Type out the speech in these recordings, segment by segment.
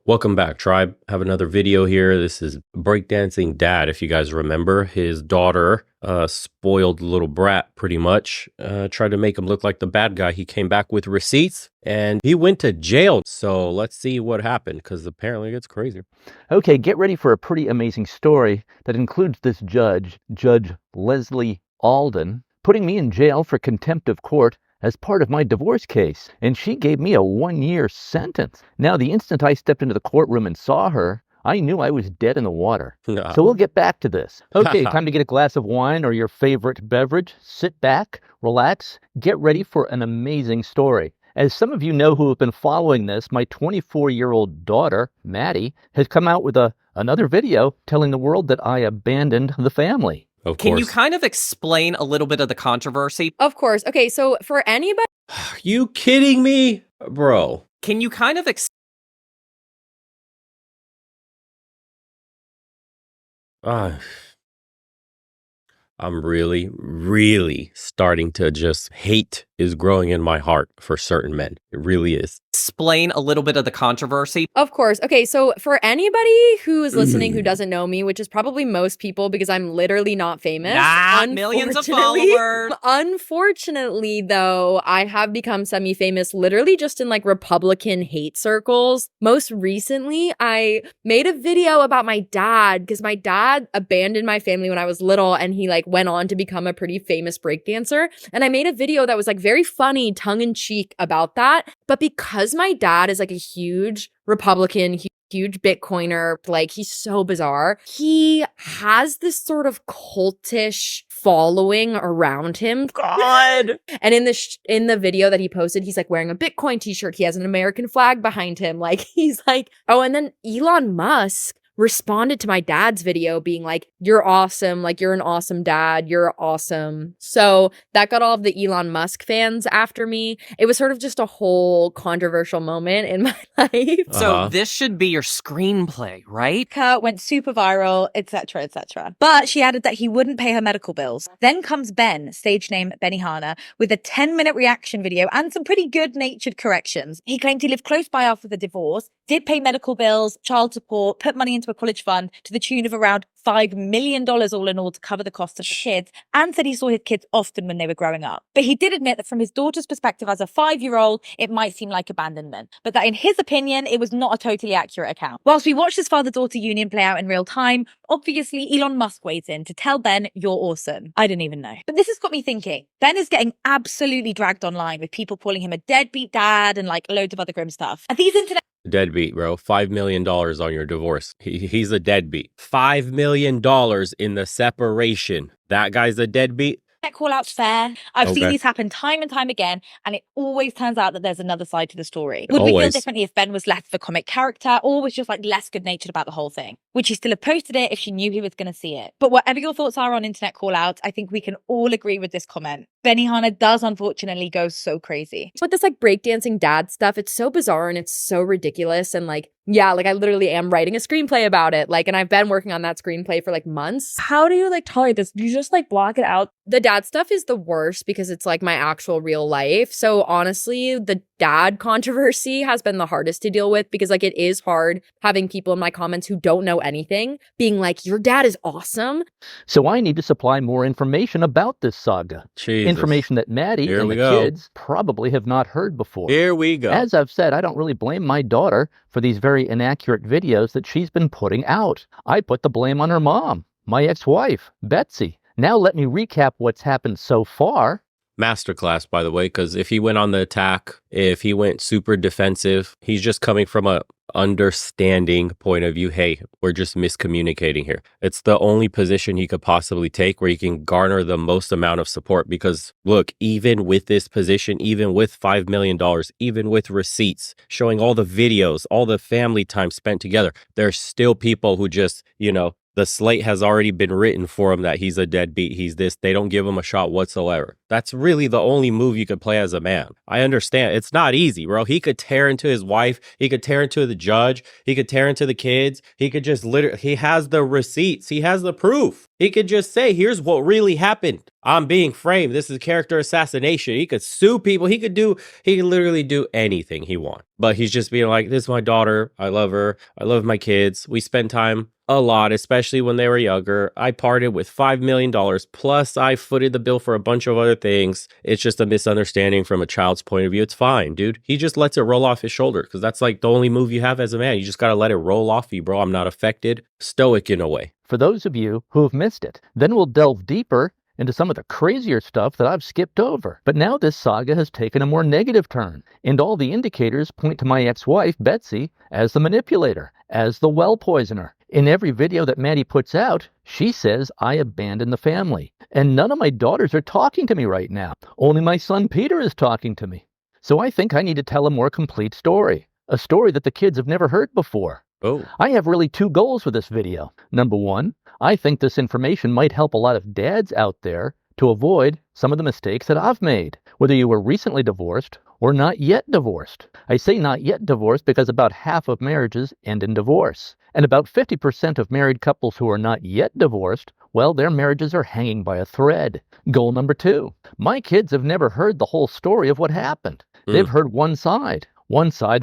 Welcome back, tribe. Have another video here. This is breakdancing dad. If you guys remember, his daughter, spoiled little brat, pretty much, tried to make him look like the bad guy. He came back with receipts and he went to jail. So let's see what happened, because apparently it gets crazy. Okay, get ready for a pretty amazing story that includes this judge, Judge Leslie Alden, putting me in jail for contempt of court as part of my divorce case, and she gave me a 1-year sentence. Now, the instant I stepped into the courtroom and saw her, I knew I was dead in the water. No. So we'll get back to this. Okay, time to get a glass of wine or your favorite beverage. Sit back, relax, get ready for an amazing story. As some of you know who have been following this, my 24-year-old daughter, Maddie, has come out with another video telling the world that I abandoned the family. Can you kind of explain a little bit of the controversy? Of course. Okay, so for anybody... You kidding me? Bro. Can you kind of I'm really starting to just hate is growing in my heart for certain men. It really is. explain a little bit of the controversy? Of course. Okay, so for anybody who is listening who doesn't know me, which is probably most people because I'm literally not famous. Millions of followers. Unfortunately, though, I have become semi-famous literally just in like Republican hate circles. Most recently, I made a video about my dad because my dad abandoned my family when I was little and he like went on to become a pretty famous breakdancer. And I made a video that was like very funny, tongue-in-cheek about that. But because my dad is like a huge Republican, huge Bitcoiner, like he's so bizarre, he has this sort of cultish following around him. God. And in the video that he posted, he's like wearing a Bitcoin t-shirt. He has an American flag behind him. Like he's like, oh, and then Elon Musk responded to my dad's video being like, you're awesome, like you're an awesome dad, you're awesome. So that got all of the Elon Musk fans after me. It was sort of just a whole controversial moment in my life. So this should be your screenplay, right? Went super viral, etc., etc. But she added that he wouldn't pay her medical bills. Then comes Ben, stage name Benihana, with a 10-minute reaction video and some pretty good-natured corrections. He claimed he lived close by after the divorce, did pay medical bills, child support, put money into a college fund to the tune of around $5 million all in all to cover the cost of the kids, and said he saw his kids often when they were growing up. But he did admit that from his daughter's perspective as a 5-year-old, it might seem like abandonment, but that in his opinion, it was not a totally accurate account. Whilst we watched this father-daughter union play out in real time, obviously Elon Musk weighs in to tell Ben, you're awesome. I didn't even know. But this has got me thinking, Ben is getting absolutely dragged online with people calling him a deadbeat dad and like loads of other grim stuff. Are these internet Deadbeat, bro. $5 million on your divorce. He's a deadbeat. $5 million in the separation. That guy's a deadbeat. call outs fair? I've seen these happen time and time again, and it always turns out that there's another side to the story. Would we feel differently if Ben was less of a comic character or was just like less good-natured about the whole thing? Would she still have posted it if she knew he was going to see it? But whatever your thoughts are on internet call outs, I think we can all agree with this comment. Benihana does unfortunately go so crazy. With this like breakdancing dad stuff, it's so bizarre and it's so ridiculous. And like, yeah, like I literally am writing a screenplay about it. Like, and I've been working on that screenplay for like months. How do you like tolerate this? Do you just like block it out? The dad stuff is the worst because it's like my actual real life. So honestly, the dad controversy has been the hardest to deal with because like it is hard having people in my comments who don't know anything being like, your dad is awesome. So I need to supply more information about this saga. Jesus. Information that Maddie and the kids probably have not heard before. Here we go. As I've said, I don't really blame my daughter for these very inaccurate videos that she's been putting out. I put the blame on her mom, my ex-wife, Betsy. Now let me recap what's happened so far. Masterclass, by the way, because if he went on the attack, if he went super defensive, he's just coming from a understanding point of view. Hey, we're just miscommunicating here. It's the only position he could possibly take where he can garner the most amount of support, because look, even with this position, even with $5 million, even with receipts showing all the videos, all the family time spent together, there's still people who just, you know, the slate has already been written for him that he's a deadbeat, he's this. They don't give him a shot whatsoever. That's really the only move you could play as a man. I understand. It's not easy, bro. He could tear into his wife. He could tear into the judge. He could tear into the kids. He could just literally, he has the receipts. He has the proof. He could just say, here's what really happened. I'm being framed. This is character assassination. He could sue people. He could literally do anything he wants. But he's just being like, this is my daughter. I love her. I love my kids. We spend time a lot, especially when they were younger. I parted with $5 million. Plus, I footed the bill for a bunch of other things. It's just a misunderstanding from a child's point of view. It's fine, dude. He just lets it roll off his shoulder because that's like the only move you have as a man. You just got to let it roll off you, bro. I'm not affected. Stoic in a way. For those of you who have missed it, then we'll delve deeper into some of the crazier stuff that I've skipped over. But now this saga has taken a more negative turn, and all the indicators point to my ex-wife, Betsy, as the manipulator, as the well poisoner. In every video that Maddie puts out, she says I abandoned the family. And none of my daughters are talking to me right now. Only my son Peter is talking to me. So I think I need to tell a more complete story. A story that the kids have never heard before. Oh. I have really two goals with this video. Number one, I think this information might help a lot of dads out there to avoid some of the mistakes that I've made, whether you were recently divorced or not yet divorced. I say not yet divorced because about half of marriages end in divorce. And about 50% of married couples who are not yet divorced, well, their marriages are hanging by a thread. Goal number two, my kids have never heard the whole story of what happened. They've heard one side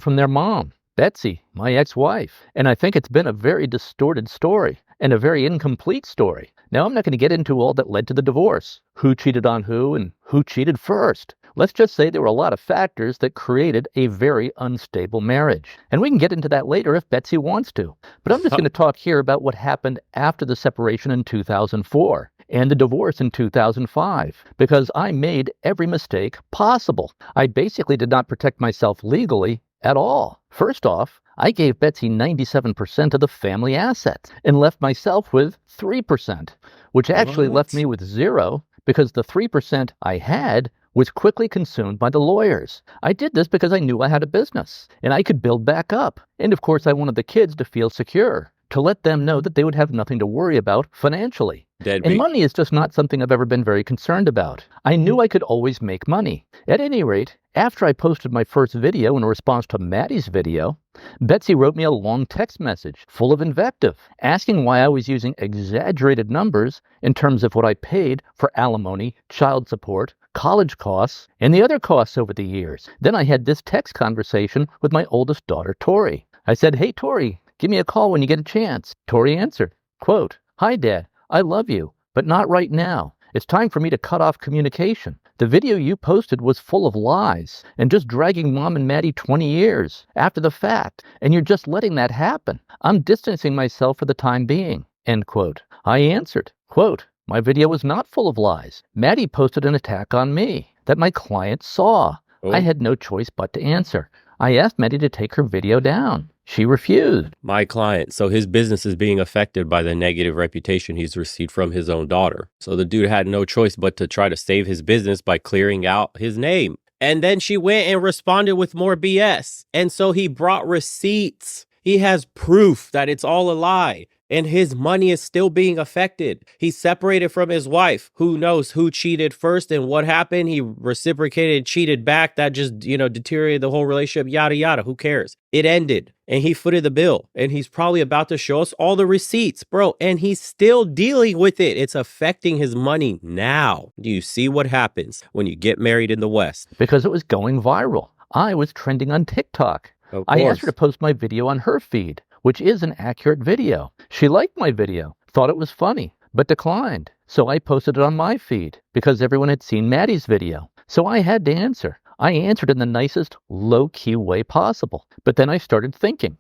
from their mom, Betsy, my ex-wife. And I think it's been a very distorted story and a very incomplete story. Now, I'm not going to get into all that led to the divorce, who cheated on who and who cheated first. Let's just say there were a lot of factors that created a very unstable marriage. And we can get into that later if Betsy wants to. But I'm just going to talk here about what happened after the separation in 2004 and the divorce in 2005, because I made every mistake possible. I basically did not protect myself legally at all. First off, I gave Betsy 97% of the family assets and left myself with 3%, which actually left me with zero because the 3% I had was quickly consumed by the lawyers. I did this because I knew I had a business and I could build back up. And of course, I wanted the kids to feel secure, to let them know that they would have nothing to worry about financially. Deadbeat. And money is just not something I've ever been very concerned about. I knew I could always make money. At any rate, after I posted my first video in response to Maddie's video, Betsy wrote me a long text message full of invective, asking why I was using exaggerated numbers in terms of what I paid for alimony, child support, college costs, and the other costs over the years. Then I had this text conversation with my oldest daughter, Tori. I said, "Hey, Tori, give me a call when you get a chance." Tori answered, quote, "Hi, Dad. I love you, but not right now. It's time for me to cut off communication. The video you posted was full of lies and just dragging Mom and Maddie 20 years after the fact, and you're just letting that happen. I'm distancing myself for the time being," end quote. I answered, quote, "My video was not full of lies. Maddie posted an attack on me that my client saw. I had no choice but to answer. I asked Maddie to take her video down. She refused." My client. So his business is being affected by the negative reputation he's received from his own daughter. So the dude had no choice but to try to save his business by clearing out his name. And then she went and responded with more BS. And so he brought receipts. He has proof that it's all a lie. And his money is still being affected. He's separated from his wife. Who knows who cheated first and what happened? He reciprocated, cheated back. That just, deteriorated the whole relationship, yada, yada. Who cares? It ended and he footed the bill and he's probably about to show us all the receipts, bro. And he's still dealing with it. It's affecting his money now. Do you see what happens when you get married in the West? Because it was going viral. I was trending on TikTok. I asked her to post my video on her feed, which is an accurate video. She liked my video, thought it was funny, but declined. So I posted it on my feed because everyone had seen Maddie's video. So I had to answer. I answered in the nicest, low-key way possible. But then I started thinking,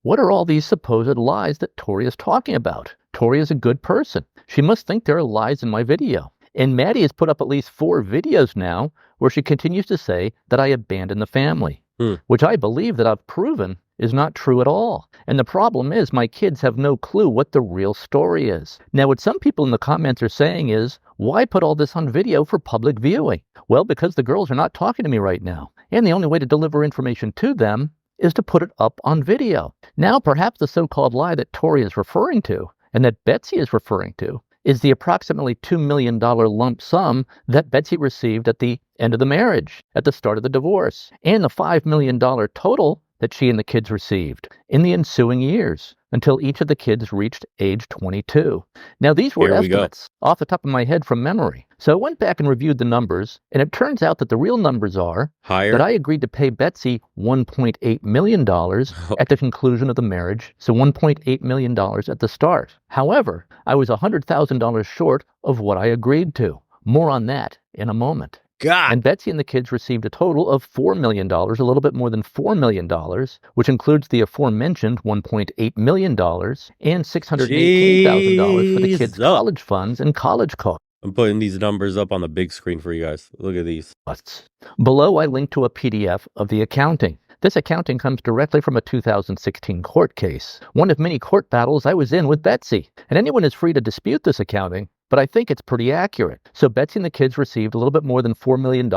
what are all these supposed lies that Tori is talking about? Tori is a good person. She must think there are lies in my video. And Maddie has put up at least 4 videos now where she continues to say that I abandoned the family, which I believe that I've proven is not true at all. And the problem is my kids have no clue what the real story is. Now, what some people in the comments are saying is, why put all this on video for public viewing? Well, because the girls are not talking to me right now. And the only way to deliver information to them is to put it up on video. Now, perhaps the so-called lie that Tori is referring to and that Betsy is referring to is the approximately $2 million lump sum that Betsy received at the end of the marriage, at the start of the divorce, and the $5 million total that she and the kids received in the ensuing years. until each of the kids reached age 22. Now, these were Here we go. estimates off the top of my head from memory. So I went back and reviewed the numbers, and it turns out that the real numbers are Higher. that I agreed to pay Betsy $1.8 million at the conclusion of the marriage, so $1.8 million at the start. However, I was $100,000 short of what I agreed to. More on that in a moment. God. And Betsy and the kids received a total of $4 million, a little bit more than $4 million, which includes the aforementioned $1.8 million and $618,000 for the kids' college funds and college costs. I'm putting these numbers up on the big screen for you guys. Look at these. Below, I link to a PDF of the accounting. This accounting comes directly from a 2016 court case, one of many court battles I was in with Betsy. And anyone is free to dispute this accounting, but I think it's pretty accurate. So Betsy and the kids received a little bit more than $4 million,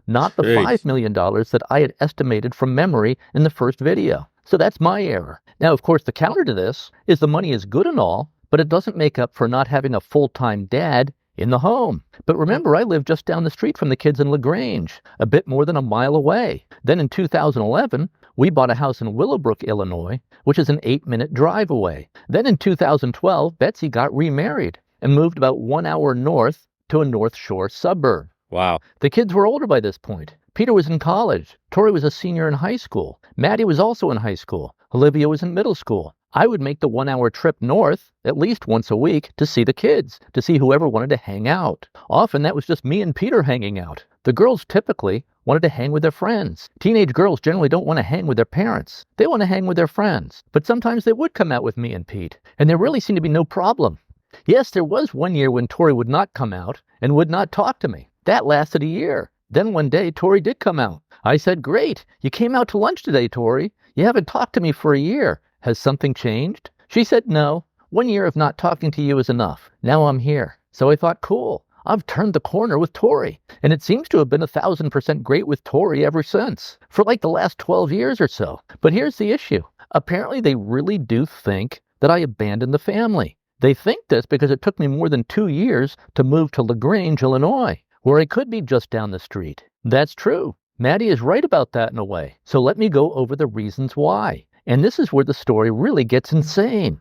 not the $5 million that I had estimated from memory in the first video. So that's my error. Now, of course, the counter to this is the money is good and all, but it doesn't make up for not having a full-time dad in the home. But remember, I live just down the street from the kids in LaGrange, a bit more than a mile away. Then in 2011, we bought a house in Willowbrook, Illinois, which is an 8-minute drive away. Then in 2012, Betsy got remarried and moved about 1 hour north to a North Shore suburb. Wow. The kids were older by this point. Peter was in college. Tori was a senior in high school. Maddie was also in high school. Olivia was in middle school. I would make the 1 hour trip north at least once a week to see the kids, to see whoever wanted to hang out. Often that was just me and Peter hanging out. The girls typically wanted to hang with their friends. Teenage girls generally don't want to hang with their parents. They want to hang with their friends. But sometimes they would come out with me and Pete, and there really seemed to be no problem. Yes, there was 1 year when Tori would not come out and would not talk to me. That lasted a year. Then one day, Tori did come out. I said, "Great, you came out to lunch today, Tori. You haven't talked to me for a year. Has something changed?" She said, "No, 1 year of not talking to you is enough. Now I'm here." So I thought, cool, I've turned the corner with Tori. And it seems to have been 1,000% great with Tori ever since, for like the last 12 years or so. But here's the issue. Apparently they really do think that I abandoned the family. They think this because it took me more than 2 years to move to LaGrange, Illinois, where I could be just down the street. That's true. Maddie is right about that in a way. So let me go over the reasons why. And this is where the story really gets insane.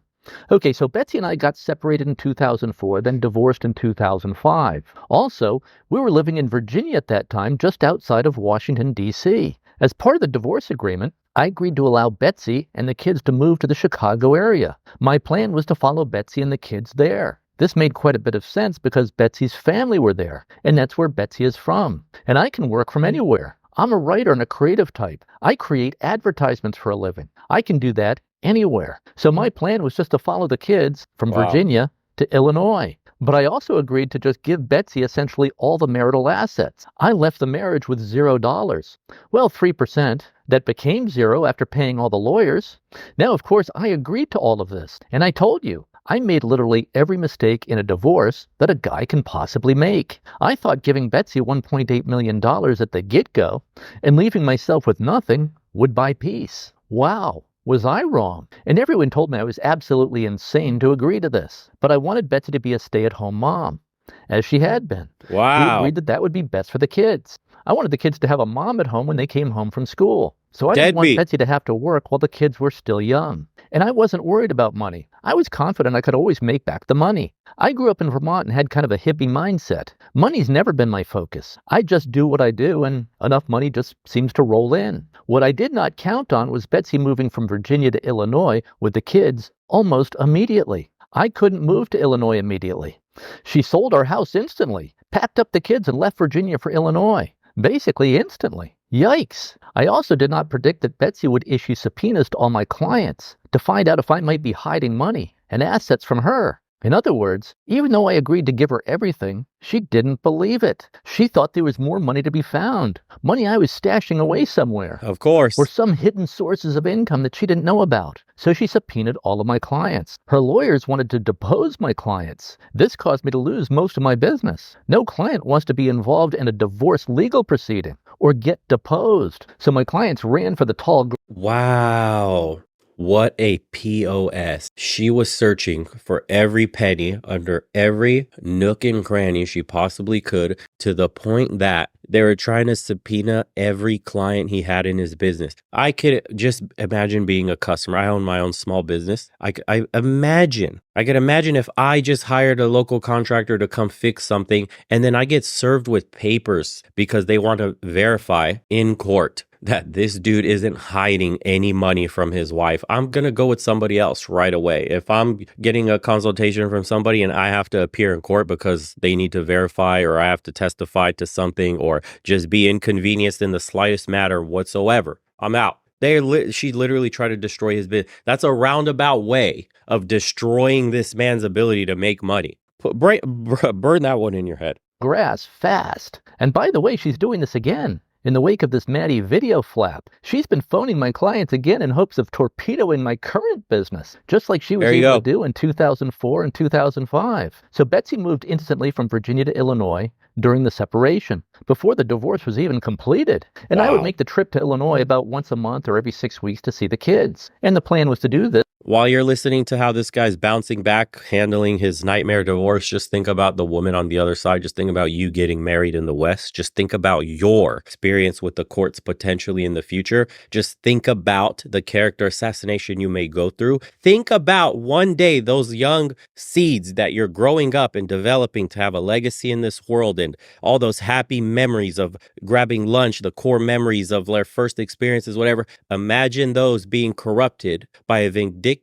Okay, so Betsy and I got separated in 2004, then divorced in 2005. Also, we were living in Virginia at that time, just outside of Washington, D.C. As part of the divorce agreement, I agreed to allow Betsy and the kids to move to the Chicago area. My plan was to follow Betsy and the kids there. This made quite a bit of sense because Betsy's family were there, and that's where Betsy is from. And I can work from anywhere. I'm a writer and a creative type. I create advertisements for a living. I can do that anywhere. So my plan was just to follow the kids from Virginia to Illinois. But I also agreed to just give Betsy essentially all the marital assets. I left the marriage with $0. Well, 3%. That became zero after paying all the lawyers. Now, of course, I agreed to all of this. And I told you, I made literally every mistake in a divorce that a guy can possibly make. I thought giving Betsy $1.8 million at the get-go and leaving myself with nothing would buy peace. Wow, was I wrong? And everyone told me I was absolutely insane to agree to this. But I wanted Betsy to be a stay-at-home mom, as she had been. Wow. We agreed that that would be best for the kids. I wanted the kids to have a mom at home when they came home from school. So I didn't want Betsy to have to work while the kids were still young. And I wasn't worried about money. I was confident I could always make back the money. I grew up in Vermont and had kind of a hippie mindset. Money's never been my focus. I just do what I do and enough money just seems to roll in. What I did not count on was Betsy moving from Virginia to Illinois with the kids almost immediately. I couldn't move to Illinois immediately. She sold our house instantly, packed up the kids and left Virginia for Illinois. Basically instantly. Yikes. I also did not predict that Betsy would issue subpoenas to all my clients to find out if I might be hiding money and assets from her. In other words, even though I agreed to give her everything, she didn't believe it. She thought there was more money to be found. Money I was stashing away somewhere. Of course. Or some hidden sources of income that she didn't know about. So she subpoenaed all of my clients. Her lawyers wanted to depose my clients. This caused me to lose most of my business. No client wants to be involved in a divorce legal proceeding or get deposed. So my clients ran for the tall. Wow. What a POS. She was searching for every penny under every nook and cranny she possibly could, to the point that they were trying to subpoena every client he had in his business. I could just imagine being a customer. I own my own small business. I could imagine if I just hired a local contractor to come fix something, and then I get served with papers because they want to verify in court that this dude isn't hiding any money from his wife. I'm going to go with somebody else right away. If I'm getting a consultation from somebody and I have to appear in court because they need to verify, or I have to testify to something, or just be inconvenienced in the slightest matter whatsoever, I'm out. She literally tried to destroy his business. That's a roundabout way of destroying this man's ability to make money. Burn that one in your head. Grass fast. And by the way, she's doing this again. In the wake of this Maddie video flap, she's been phoning my clients again in hopes of torpedoing my current business, just like she was able to do in 2004 and 2005. So Betsy moved instantly from Virginia to Illinois during the separation, before the divorce was even completed. And I would make the trip to Illinois about once a month or every 6 weeks to see the kids. And the plan was to do this. While you're listening to how this guy's bouncing back, handling his nightmare divorce, just think about the woman on the other side. Just think about you getting married in the West. Just think about your experience with the courts potentially in the future. Just think about the character assassination you may go through. Think about one day those young seeds that you're growing up and developing to have a legacy in this world, and all those happy memories of grabbing lunch, the core memories of their first experiences, whatever. Imagine those being corrupted by a vindictive,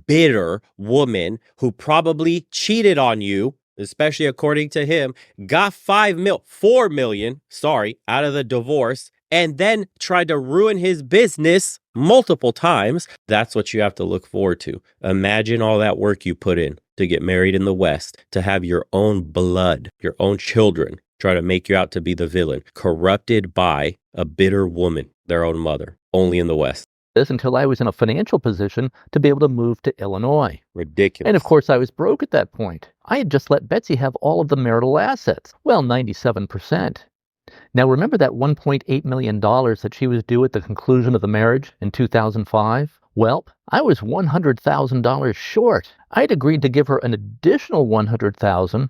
bitter woman who probably cheated on you, especially according to him, got 4 million, out of the divorce, and then tried to ruin his business multiple times. That's what you have to look forward to. Imagine all that work you put in to get married in the West, to have your own blood, your own children try to make you out to be the villain, corrupted by a bitter woman, their own mother, only in the West. Until I was in a financial position to be able to move to Illinois. Ridiculous. And of course, I was broke at that point. I had just let Betsy have all of the marital assets. Well, 97%. Now, remember that $1.8 million that she was due at the conclusion of the marriage in 2005? Well, I was $100,000 short. I'd agreed to give her an additional $100,000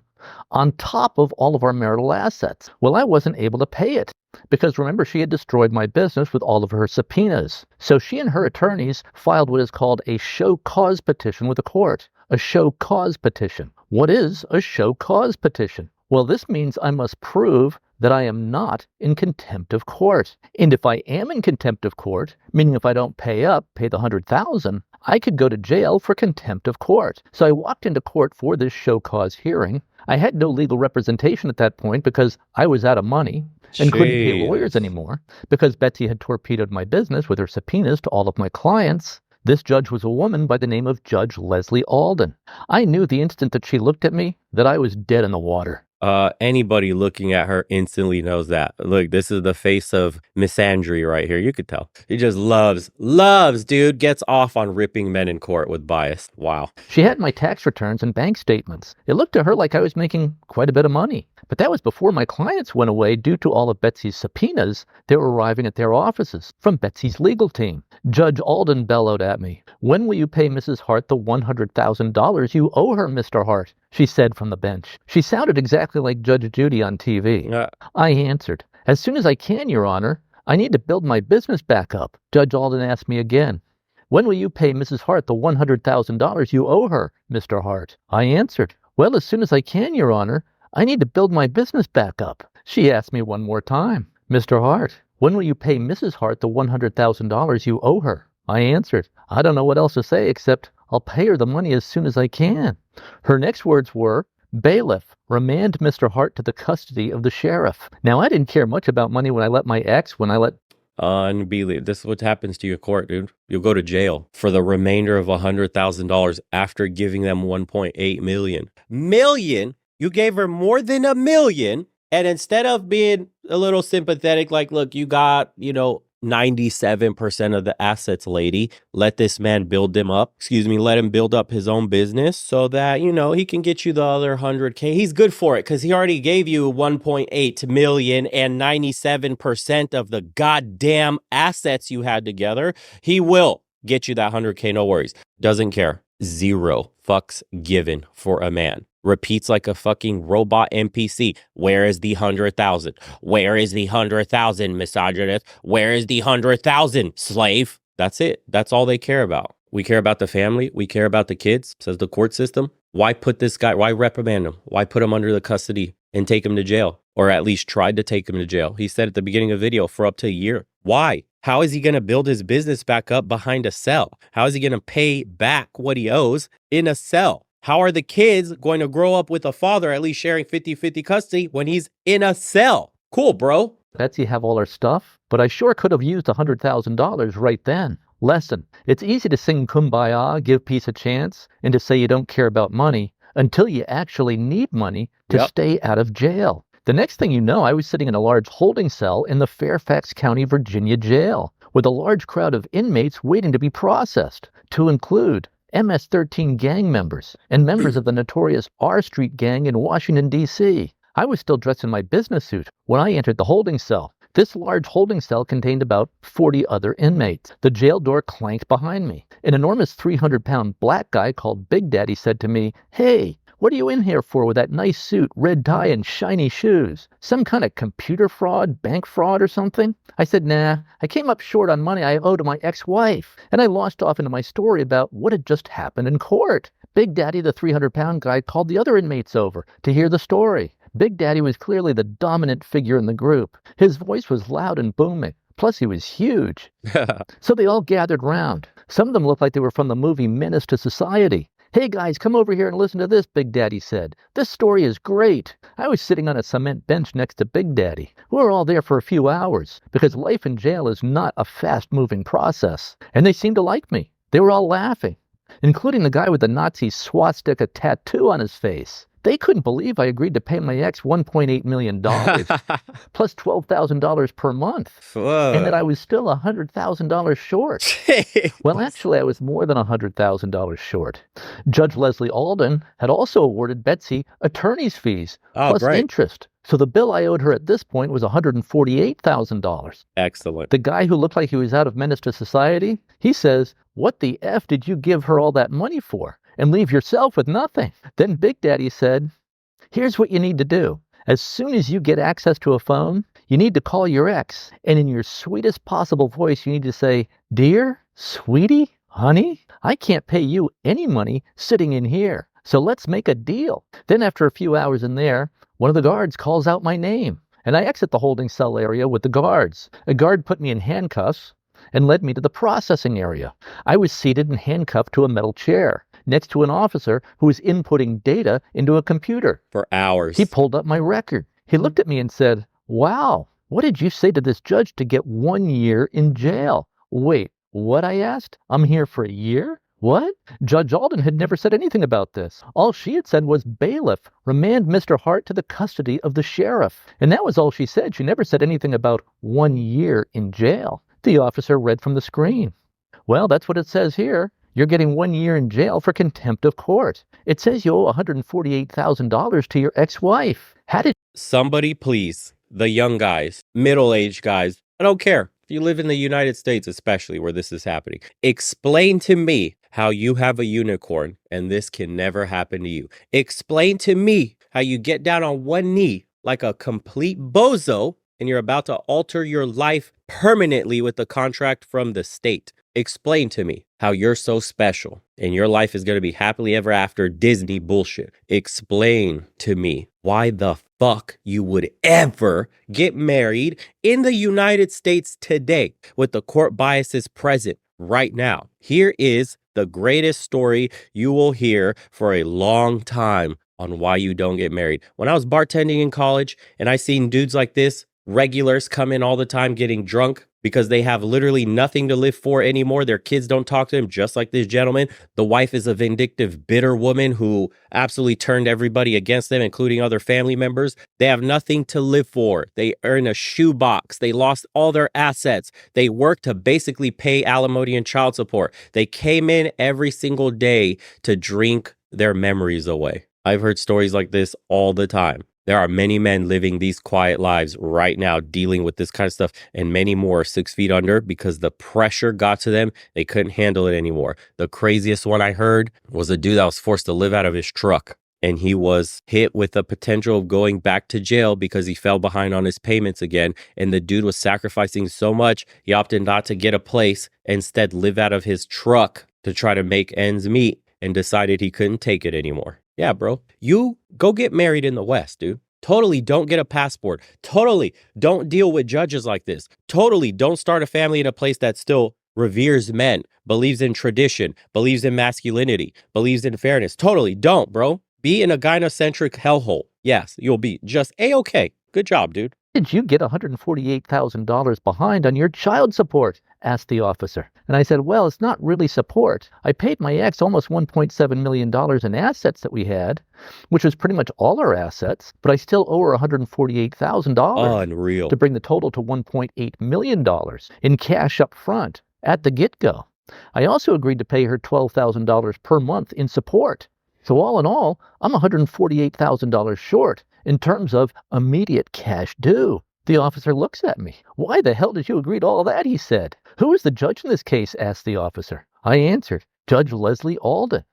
on top of all of our marital assets. Well, I wasn't able to pay it because, remember, she had destroyed my business with all of her subpoenas. So she and her attorneys filed what is called a show cause petition with the court. A show cause petition. What is a show cause petition? Well, this means I must prove that I am not in contempt of court. And if I am in contempt of court, meaning if I don't pay the $100,000, I could go to jail for contempt of court. So I walked into court for this show cause hearing. I had no legal representation at that point because I was out of money and couldn't pay lawyers anymore because Betsy had torpedoed my business with her subpoenas to all of my clients. This judge was a woman by the name of Judge Leslie Alden. I knew the instant that she looked at me that I was dead in the water. Anybody looking at her instantly knows that. Look, this is the face of misandry right here. You could tell. He just loves, dude, gets off on ripping men in court with bias. Wow. She had my tax returns and bank statements. It looked to her like I was making quite a bit of money. But that was before my clients went away due to all of Betsy's subpoenas that were arriving at their offices from Betsy's legal team. Judge Alden bellowed at me, "When will you pay Mrs. Hart the $100,000 you owe her, Mr. Hart?" she said from the bench. She sounded exactly like Judge Judy on TV. I answered, "As soon as I can, Your Honor. I need to build my business back up." Judge Alden asked me again, "When will you pay Mrs. Hart the $100,000 you owe her, Mr. Hart?" I answered, "Well, as soon as I can, Your Honor. I need to build my business back up." She asked me one more time, "Mr. Hart, when will you pay Mrs. Hart the $100,000 you owe her?" I answered, "I don't know what else to say except I'll pay her the money as soon as I can." Her next words were, "Bailiff, remand Mr. Hart to the custody of the sheriff." Now, I didn't care much about money when I let Unbelievable. This is what happens to your court, dude. You'll go to jail for the remainder of $100,000 after giving them 1.8 million. You gave her more than $1 million. And instead of being a little sympathetic, like, look, you got, 97% of the assets, lady. Let this man build them up. Let him build up his own business so that, he can get you the other 100K. He's good for it because he already gave you 1.8 million and 97% of the goddamn assets you had together. He will get you that 100K, no worries. Doesn't care. 0 fucks given for a man. Repeats like a fucking robot NPC. Where is the 100,000? Where is the 100,000, misogynist? Where is the 100,000, slave? That's it. That's all they care about. We care about the family. We care about the kids, says the court system. Why put this guy, why reprimand him? Why put him under the custody and take him to jail? Or at least tried to take him to jail. He said at the beginning of the video, for up to a year. Why? How is he going to build his business back up behind a cell? How is he going to pay back what he owes in a cell? How are the kids going to grow up with a father at least sharing 50-50 custody when he's in a cell? Cool, bro. Betsy have all her stuff, but I sure could have used $100,000 right then. Lesson. It's easy to sing Kumbaya, give peace a chance, and to say you don't care about money until you actually need money to stay out of jail. The next thing you know, I was sitting in a large holding cell in the Fairfax County, Virginia jail with a large crowd of inmates waiting to be processed, to include MS-13 gang members and members of the notorious R Street gang in Washington, D.C. I was still dressed in my business suit when I entered the holding cell. This large holding cell contained about 40 other inmates. The jail door clanked behind me. An enormous 300-pound black guy called Big Daddy said to me, "Hey, what are you in here for with that nice suit, red tie, and shiny shoes? Some kind of computer fraud, bank fraud or something?" I said, "Nah, I came up short on money I owe to my ex-wife." And I launched off into my story about what had just happened in court. Big Daddy, the 300-pound guy, called the other inmates over to hear the story. Big Daddy was clearly the dominant figure in the group. His voice was loud and booming. Plus, he was huge. So they all gathered round. Some of them looked like they were from the movie Menace to Society. "Hey guys, come over here and listen to this," Big Daddy said. "This story is great." I was sitting on a cement bench next to Big Daddy. We were all there for a few hours because life in jail is not a fast-moving process. And they seemed to like me. They were all laughing, including the guy with the Nazi swastika tattoo on his face. They couldn't believe I agreed to pay my ex $1.8 million plus $12,000 per month. Whoa. And that I was still $100,000 short. Well, actually, I was more than $100,000 short. Judge Leslie Alden had also awarded Betsy attorney's fees plus interest. So the bill I owed her at this point was $148,000. Excellent. The guy who looked like he was out of Menace to Society, he says, "What the F did you give her all that money for? And leave yourself with nothing?" Then Big Daddy said, "Here's what you need to do. As soon as you get access to a phone, you need to call your ex. And in your sweetest possible voice, you need to say, 'Dear, sweetie, honey, I can't pay you any money sitting in here. So let's make a deal.' Then after a few hours in there, one of the guards calls out my name. And I exit the holding cell area with the guards. A guard put me in handcuffs and led me to the processing area. I was seated and handcuffed to a metal chair next to an officer who was inputting data into a computer. For hours. He pulled up my record. He looked at me and said, "Wow, what did you say to this judge to get 1 year in jail?" "Wait, what?" I asked. "I'm here for a year? What?" Judge Alden had never said anything about this. All she had said was, "Bailiff, remand Mr. Hart to the custody of the sheriff." And that was all she said. She never said anything about 1 year in jail. The officer read from the screen. "Well, that's what it says here. You're getting 1 year in jail for contempt of court. It says you owe $148,000 to your ex-wife. How did..." Somebody please, the young guys, middle-aged guys, I don't care. If you live in the United States, especially where this is happening, explain to me how you have a unicorn and this can never happen to you. Explain to me how you get down on one knee like a complete bozo and you're about to alter your life permanently with a contract from the state. Explain to me how you're so special and your life is going to be happily ever after Disney bullshit. Explain to me why the fuck you would ever get married in the United States today with the court biases present right now. Here is the greatest story you will hear for a long time on why you don't get married. When I was bartending in college and I seen dudes like this, regulars come in all the time getting drunk because they have literally nothing to live for anymore. Their kids don't talk to them, just like this gentleman. The wife is a vindictive, bitter woman who absolutely turned everybody against them, including other family members. They have nothing to live for. They are in a shoebox. They lost all their assets. They work to basically pay alimony and child support. They came in every single day to drink their memories away. I've heard stories like this all the time. There are many men living these quiet lives right now, dealing with this kind of stuff, and many more 6 feet under because the pressure got to them. They couldn't handle it anymore. The craziest one I heard was a dude that was forced to live out of his truck. And he was hit with the potential of going back to jail because he fell behind on his payments again. And the dude was sacrificing so much, he opted not to get a place, instead live out of his truck to try to make ends meet, and decided he couldn't take it anymore. Yeah, bro. You go get married in the West, dude. Totally don't get a passport. Totally don't deal with judges like this. Totally don't start a family in a place that still reveres men, believes in tradition, believes in masculinity, believes in fairness. Totally don't, bro. Be in a gynocentric hellhole. Yes, you'll be just A-okay. Good job, dude. Did you get $148,000 behind on your child support? Asked the officer. And I said, well, it's not really support. I paid my ex almost $1.7 million in assets that we had, which was pretty much all our assets, but I still owe her $148,000. Unreal. To bring the total to $1.8 million in cash up front at the get-go. I also agreed to pay her $12,000 per month in support. So all in all, I'm $148,000 short in terms of immediate cash due. The officer looks at me. Why the hell did you agree to all that? He said. Who is the judge in this case? Asked the officer. I answered, Judge Leslie Alden.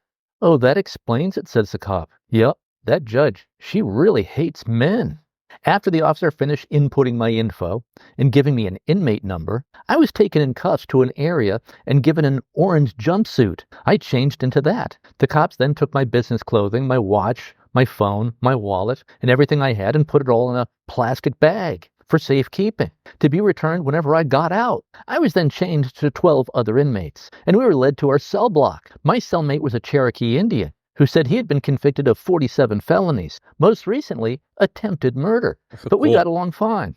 Oh, that explains it, says the cop. Yep, that judge, she really hates men. After the officer finished inputting my info and giving me an inmate number, I was taken in cuffs to an area and given an orange jumpsuit. I changed into that. The cops then took my business clothing, my watch, my phone, my wallet, and everything I had and put it all in a plastic bag for safekeeping, to be returned whenever I got out. I was then changed to 12 other inmates, and we were led to our cell block. My cellmate was a Cherokee Indian who said he had been convicted of 47 felonies, most recently attempted murder. But we got along fine.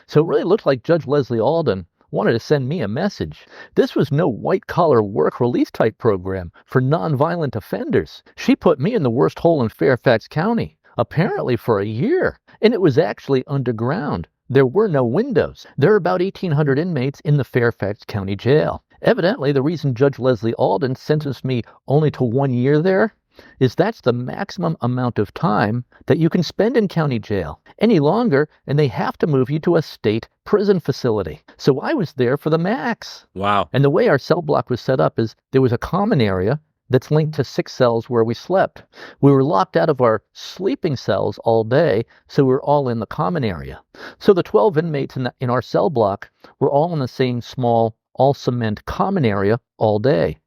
So it really looked like Judge Leslie Alden wanted to send me a message. This was no white-collar work release type program for nonviolent offenders. She put me in the worst hole in Fairfax County, apparently for a year, and it was actually underground. There were no windows. There are about 1,800 inmates in the Fairfax County Jail. Evidently, the reason Judge Leslie Alden sentenced me only to 1 year there is that's the maximum amount of time that you can spend in county jail. Any longer, and they have to move you to a state prison facility. So I was there for the max. Wow. And the way our cell block was set up is there was a common area that's linked to 6 cells where we slept. We were locked out of our sleeping cells all day, so we were all in the common area. So the 12 inmates in our cell block were all in the same small, all-cement common area all day.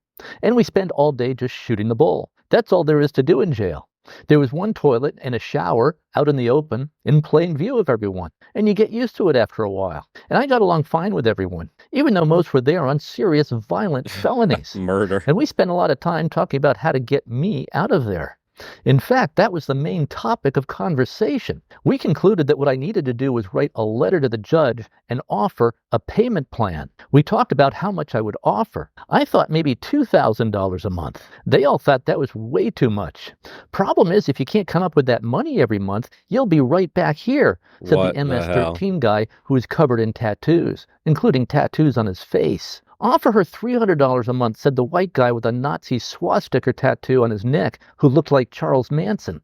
And we spent all day just shooting the bull. That's all there is to do in jail. There was one toilet and a shower out in the open in plain view of everyone, and you get used to it after a while. And I got along fine with everyone, even though most were there on serious violent felonies. Murder. And we spent a lot of time talking about how to get me out of there. In fact, that was the main topic of conversation. We concluded that what I needed to do was write a letter to the judge and offer a payment plan. We talked about how much I would offer. I thought maybe $2,000 a month. They all thought that was way too much. Problem is, if you can't come up with that money every month, you'll be right back here, said What the the hell? MS-13 guy who was covered in tattoos, including tattoos on his face. Offer her $300 a month, said the white guy with a Nazi swastika tattoo on his neck who looked like Charles Manson.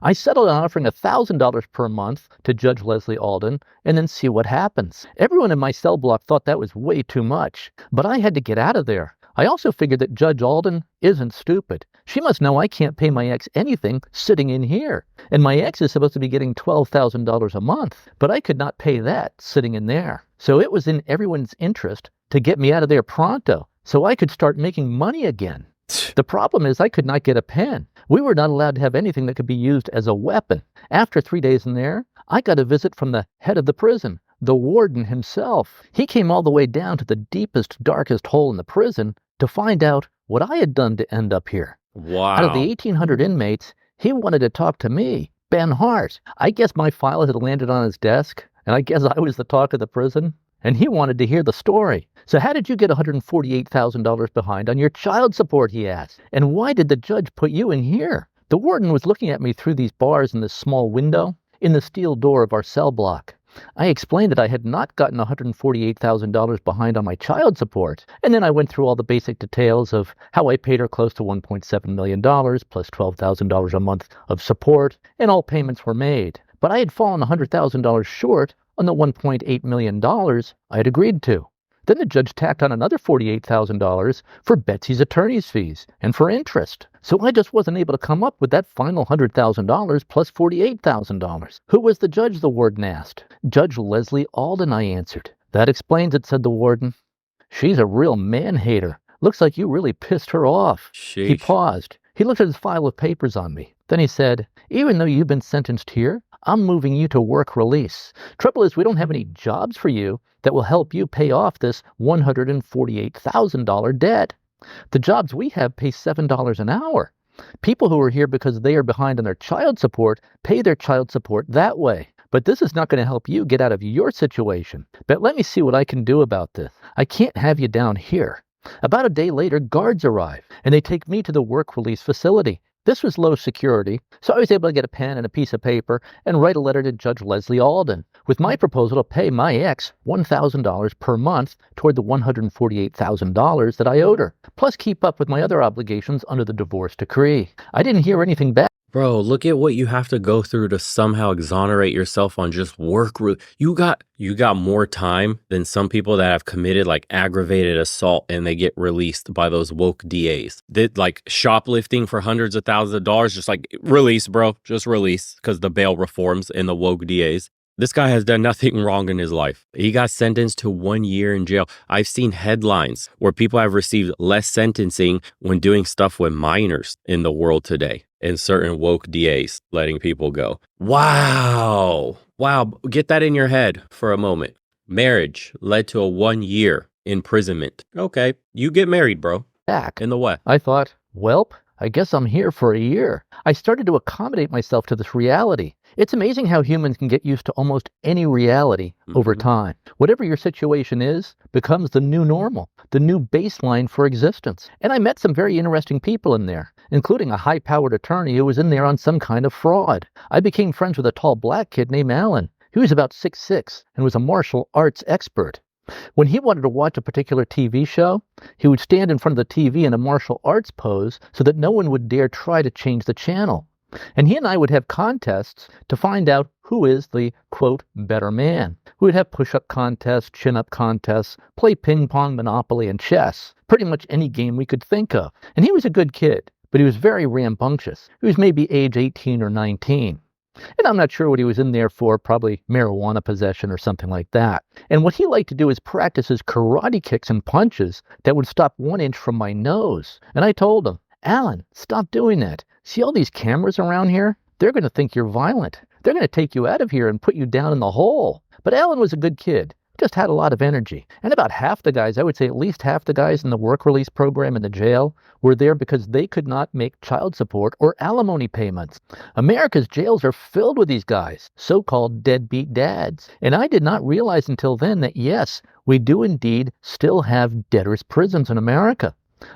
I settled on offering $1,000 per month to Judge Leslie Alden and then see what happens. Everyone in my cell block thought that was way too much, but I had to get out of there. I also figured that Judge Alden isn't stupid. She must know I can't pay my ex anything sitting in here. And my ex is supposed to be getting $12,000 a month, but I could not pay that sitting in there. So it was in everyone's interest to get me out of there pronto so I could start making money again. The problem is I could not get a pen. We were not allowed to have anything that could be used as a weapon. After 3 days in there, I got a visit from the head of the prison, the warden himself. He came all the way down to the deepest, darkest hole in the prison to find out what I had done to end up here. Wow. Out of the 1,800 inmates, he wanted to talk to me, Ben Hart. I guess my file had landed on his desk, and I guess I was the talk of the prison, and he wanted to hear the story. So how did you get $148,000 behind on your child support, he asked. And why did the judge put you in here? The warden was looking at me through these bars in this small window in the steel door of our cell block. I explained that I had not gotten $148,000 behind on my child support, and then I went through all the basic details of how I paid her close to $1.7 million plus $12,000 a month of support, and all payments were made. but I had fallen $100,000 short on the $1.8 million I had agreed to. Then the judge tacked on another $48,000 for Betsy's attorney's fees and for interest. So I just wasn't able to come up with that final $100,000 plus $48,000. Who was the judge, the warden asked. Judge Leslie Alden, I answered. That explains it, said the warden. She's a real man-hater. Looks like you really pissed her off. Sheesh. He paused. He looked at his file of papers on me. Then he said, even though you've been sentenced here, I'm moving you to work release. Trouble is, we don't have any jobs for you that will help you pay off this $148,000 debt. The jobs we have pay $7 an hour. People who are here because they are behind on their child support pay their child support that way. But this is not going to help you get out of your situation. But let me see what I can do about this. I can't have you down here. About a day later, guards arrive, and they take me to the work release facility. This was low security, so I was able to get a pen and a piece of paper and write a letter to Judge Leslie Alden with my proposal to pay my ex $1,000 per month toward the $148,000 that I owed her, plus keep up with my other obligations under the divorce decree. I didn't hear anything back. Bro, look at what you have to go through to somehow exonerate yourself on just work. You got more time than some people that have committed like aggravated assault and they get released by those woke DAs. Did like shoplifting for hundreds of thousands of dollars, just like release, bro, just release because the bail reforms and the woke DAs. This guy has done nothing wrong in his life. He got sentenced to 1 year in jail. I've seen headlines where people have received less sentencing when doing stuff with minors in the world today, and certain woke DAs letting people go. Wow. Get that in your head for a moment. Marriage led to a 1 year imprisonment. Okay, you get married, bro. Back. In the what? I thought, welp, I guess I'm here for a year. I started to accommodate myself to this reality. It's amazing how humans can get used to almost any reality over time. Whatever your situation is becomes the new normal, the new baseline for existence. And I met some very interesting people in there, including a high-powered attorney who was in there on some kind of fraud. I became friends with a tall black kid named Alan. He was about 6'6" and was a martial arts expert. When he wanted to watch a particular TV show, he would stand in front of the TV in a martial arts pose so that no one would dare try to change the channel. And he and I would have contests to find out who is the, quote, better man. We would have push-up contests, chin-up contests, play ping-pong, Monopoly, and chess. Pretty much any game we could think of. And he was a good kid, but he was very rambunctious. He was maybe age 18 or 19. And I'm not sure what he was in there for, probably marijuana possession or something like that. And what he liked to do is practice his karate kicks and punches that would stop 1 inch from my nose. And I told him, Alan, stop doing that. See all these cameras around here? They're going to think you're violent. They're going to take you out of here and put you down in the hole. But Alan was a good kid. Just had a lot of energy. And about half the guys, I would say at least half the guys in the work release program in the jail were there because they could not make child support or alimony payments. America's jails are filled with these guys, so-called deadbeat dads. And I did not realize until then that yes, we do indeed still have debtors' prisons in America.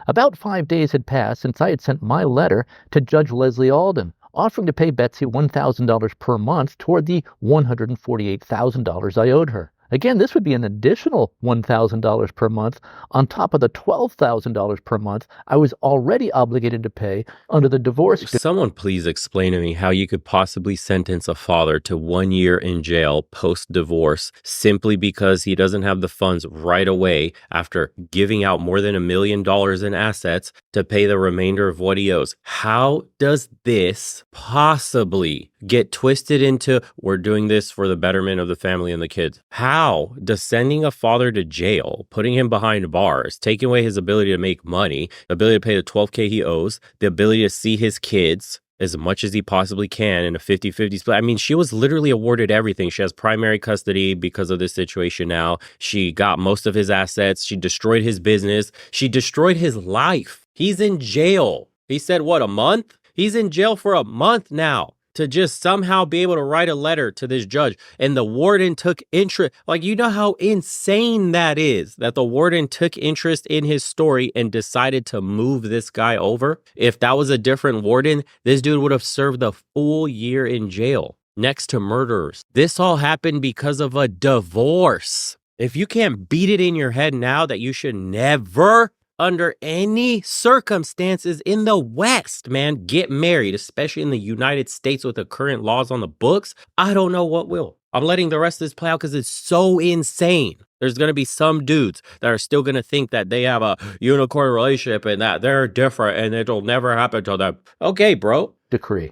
About 5 days had passed since I had sent my letter to Judge Leslie Alden, offering to pay Betsy $1,000 per month toward the $148,000 I owed her. Again, this would be an additional $1,000 per month on top of the $12,000 per month I was already obligated to pay under the divorce. Someone please explain to me how you could possibly sentence a father to 1 year in jail post-divorce simply because he doesn't have the funds right away after giving out more than $1 million in assets to pay the remainder of what he owes. How does this possibly get twisted into we're doing this for the betterment of the family and the kids? How does sending a father to jail, putting him behind bars, taking away his ability to make money, the ability to pay the $12K he owes, the ability to see his kids as much as he possibly can in a 50-50 split? I mean, she was literally awarded everything. She has primary custody because of this situation now. She got most of his assets. She destroyed his business. She destroyed his life. He's in jail. He said, what, a month? He's in jail for a month now to just somehow be able to write a letter to this judge. And the warden took interest. Like, you know how insane that is, that the warden took interest in his story and decided to move this guy over. If that was a different warden, this dude would have served a full year in jail next to murderers. This all happened because of a divorce. If you can't beat it in your head now that you should never under any circumstances in the West, man, get married, especially in the United States with the current laws on the books. I don't know what will. I'm letting the rest of this play out because it's so insane. There's going to be some dudes that are still going to think that they have a unicorn relationship and that they're different and it'll never happen to them. Okay, bro. Decree.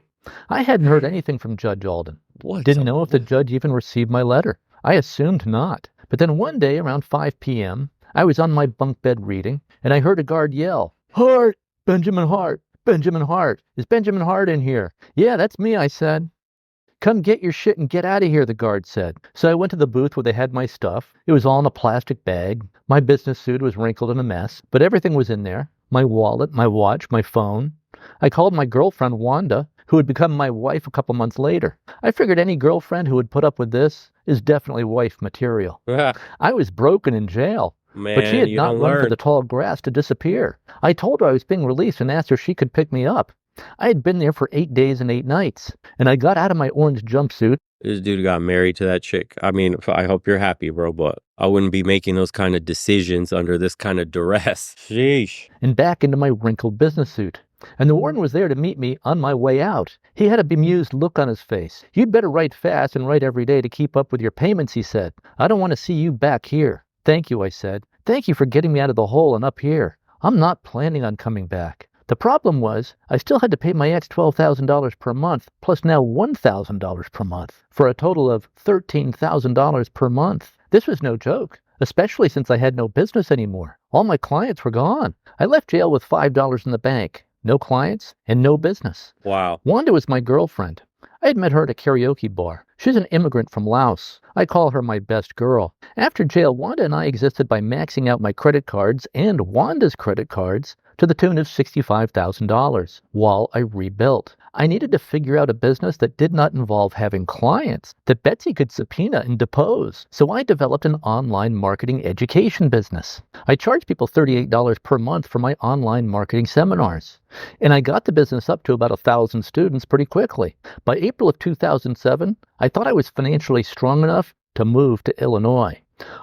I hadn't heard anything from Judge Alden. What? Didn't know if the judge even received my letter. I assumed not. But then one day around 5 p.m., I was on my bunk bed reading, and I heard a guard yell, "Hart! Benjamin Hart! Benjamin Hart! Is Benjamin Hart in here?" "Yeah, that's me," I said. "Come get your shit and get out of here," the guard said. So I went to the booth where they had my stuff. It was all in a plastic bag. My business suit was wrinkled and a mess, but everything was in there. My wallet, my watch, my phone. I called my girlfriend, Wanda, who would become my wife a couple months later. I figured any girlfriend who would put up with this is definitely wife material. I was broken in jail. Man, But she had you not don't run for learn. the tall grass to disappear. I told her I was being released and asked her if she could pick me up. I had been there for 8 days and 8 nights, and I got out of my orange jumpsuit. This dude got married to that chick. I mean, I hope you're happy, bro, but I wouldn't be making those kind of decisions under this kind of duress. Sheesh. And back into my wrinkled business suit. And the warden was there to meet me on my way out. He had a bemused look on his face. "You'd better write fast and write every day to keep up with your payments," he said. "I don't want to see you back here." "Thank you," I said. "Thank you for getting me out of the hole and up here. I'm not planning on coming back." The problem was, I still had to pay my ex $12,000 per month, plus now $1,000 per month, for a total of $13,000 per month. This was no joke, especially since I had no business anymore. All my clients were gone. I left jail with $5 in the bank, no clients, and no business. Wow. Wanda was my girlfriend. I had met her at a karaoke bar. She's an immigrant from Laos. I call her my best girl. After jail, Wanda and I existed by maxing out my credit cards and Wanda's credit cards to the tune of $65,000 while I rebuilt. I needed to figure out a business that did not involve having clients that Betsy could subpoena and depose. So I developed an online marketing education business. I charged people $38 per month for my online marketing seminars. And I got the business up to about 1,000 students pretty quickly. By April of 2007, I thought I was financially strong enough to move to Illinois.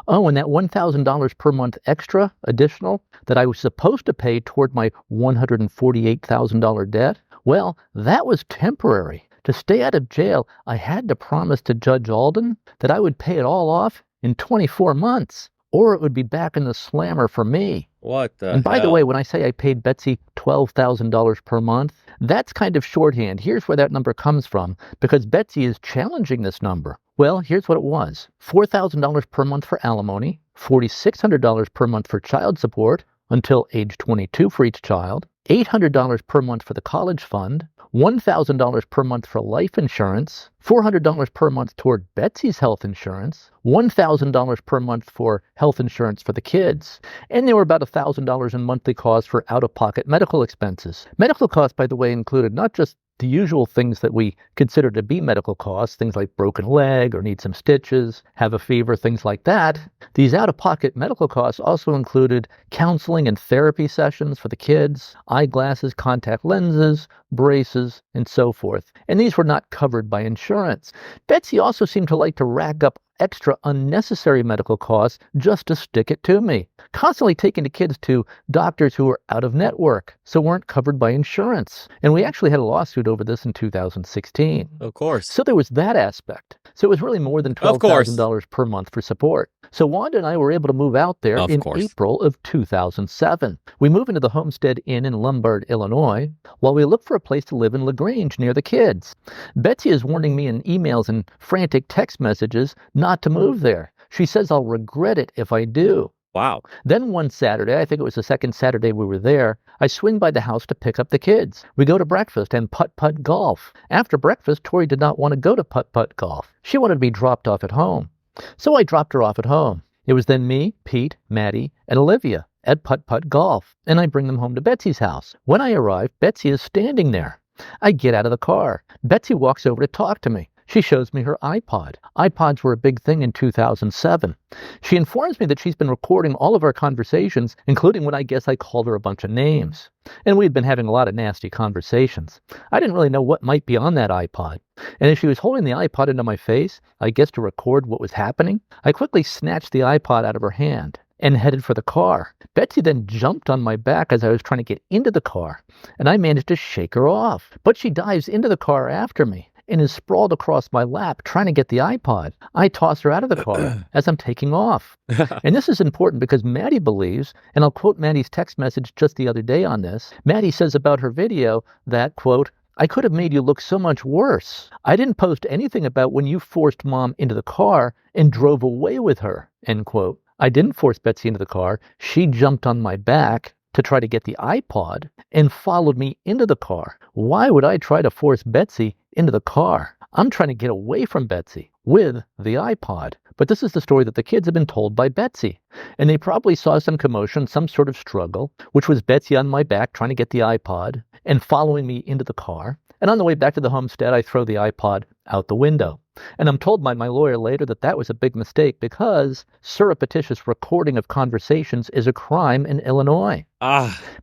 Oh, and that $1,000 per month extra, additional, that I was supposed to pay toward my $148,000 debt, well, that was temporary. To stay out of jail, I had to promise to Judge Alden that I would pay it all off in 24 months, or it would be back in the slammer for me. What the And by the hell? way, when I say I paid Betsy $12,000 per month, that's kind of shorthand. Here's where that number comes from, because Betsy is challenging this number. Well, here's what it was. $4,000 per month for alimony, $4,600 per month for child support until age 22 for each child, $800 per month for the college fund, $1,000 per month for life insurance, $400 per month toward Betsy's health insurance, $1,000 per month for health insurance for the kids, and there were about $1,000 in monthly costs for out-of-pocket medical expenses. Medical costs, by the way, included not just the usual things that we consider to be medical costs, things like broken leg or need some stitches, have a fever, things like that. These out-of-pocket medical costs also included counseling and therapy sessions for the kids, eyeglasses, contact lenses, braces, and so forth. And these were not covered by insurance. Betsy also seemed to like to rack up extra unnecessary medical costs just to stick it to me, constantly taking the kids to doctors who were out of network, so weren't covered by insurance. And we actually had a lawsuit over this in 2016. Of course. So there was that aspect. So it was really more than Of course. $12,000 per month for support. So Wanda and I were able to move out there Of in course. April of 2007. We moved into the Homestead Inn in Lombard, Illinois, while we looked for a place to live in LaGrange near the kids. Betsy is warning me in emails and frantic text messages not to move there. She says I'll regret it if I do. Wow. Then one Saturday, I think it was the second Saturday we were there, I swing by the house to pick up the kids. We go to breakfast and putt-putt golf. After breakfast, Tori did not want to go to putt-putt golf. She wanted to be dropped off at home. So I dropped her off at home. It was then me, Pete, Maddie, and Olivia at putt-putt golf, and I bring them home to Betsy's house. When I arrive, Betsy is standing there. I get out of the car. Betsy walks over to talk to me. She shows me her iPod. iPods were a big thing in 2007. She informs me that she's been recording all of our conversations, including when I guess I called her a bunch of names. And we'd been having a lot of nasty conversations. I didn't really know what might be on that iPod. And as she was holding the iPod into my face, I guess to record what was happening, I quickly snatched the iPod out of her hand. and headed for the car. Betsy then jumped on my back as I was trying to get into the car, and I managed to shake her off. But she dives into the car after me and is sprawled across my lap trying to get the iPod. I toss her out of the car as I'm taking off. And this is important because Maddie believes, and I'll quote Maddie's text message just the other day on this. Maddie says about her video that, quote, "I could have made you look so much worse. I didn't post anything about when you forced Mom into the car and drove away with her," end quote. I didn't force Betsy into the car. She jumped on my back to try to get the iPod and followed me into the car. Why would I try to force Betsy into the car? I'm trying to get away from Betsy with the iPod. But this is the story that the kids have been told by Betsy. And they probably saw some commotion, some sort of struggle, which was Betsy on my back trying to get the iPod and following me into the car. And on the way back to the homestead, I throw the iPod out the window. And I'm told by my lawyer later that that was a big mistake because surreptitious recording of conversations is a crime in Illinois.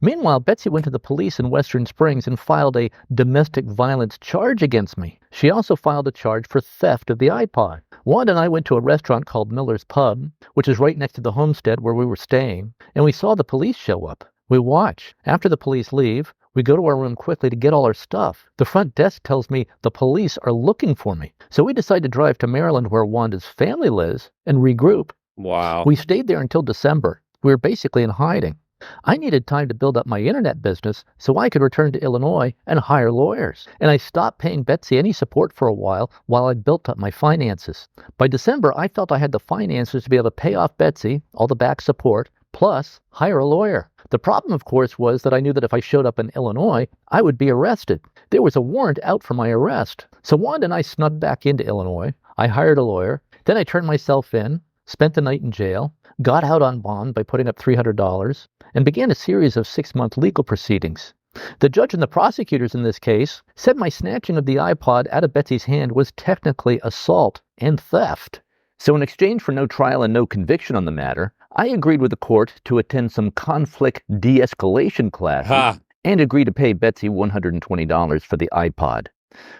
Meanwhile, Betsy went to the police in Western Springs and filed a domestic violence charge against me. She also filed a charge for theft of the iPod. Wanda and I went to a restaurant called Miller's Pub, which is right next to the homestead where we were staying, and we saw the police show up. We watch. After the police leave, we go to our room quickly to get all our stuff. The front desk tells me the police are looking for me. So we decide to drive to Maryland where Wanda's family lives and regroup. Wow. We stayed there until December. We were basically in hiding. I needed time to build up my internet business so I could return to Illinois and hire lawyers. And I stopped paying Betsy any support for a while I built up my finances. By December, I felt I had the finances to be able to pay off Betsy, all the back support, plus hire a lawyer. The problem, of course, was that I knew that if I showed up in Illinois, I would be arrested. There was a warrant out for my arrest. So Wanda and I snuck back into Illinois. I hired a lawyer. Then I turned myself in, spent the night in jail, got out on bond by putting up $300, and began a series of 6-month legal proceedings. The judge and the prosecutors in this case said my snatching of the iPod out of Betsy's hand was technically assault and theft. So in exchange for no trial and no conviction on the matter, I agreed with the court to attend some conflict de-escalation classes and agreed to pay Betsy $120 for the iPod.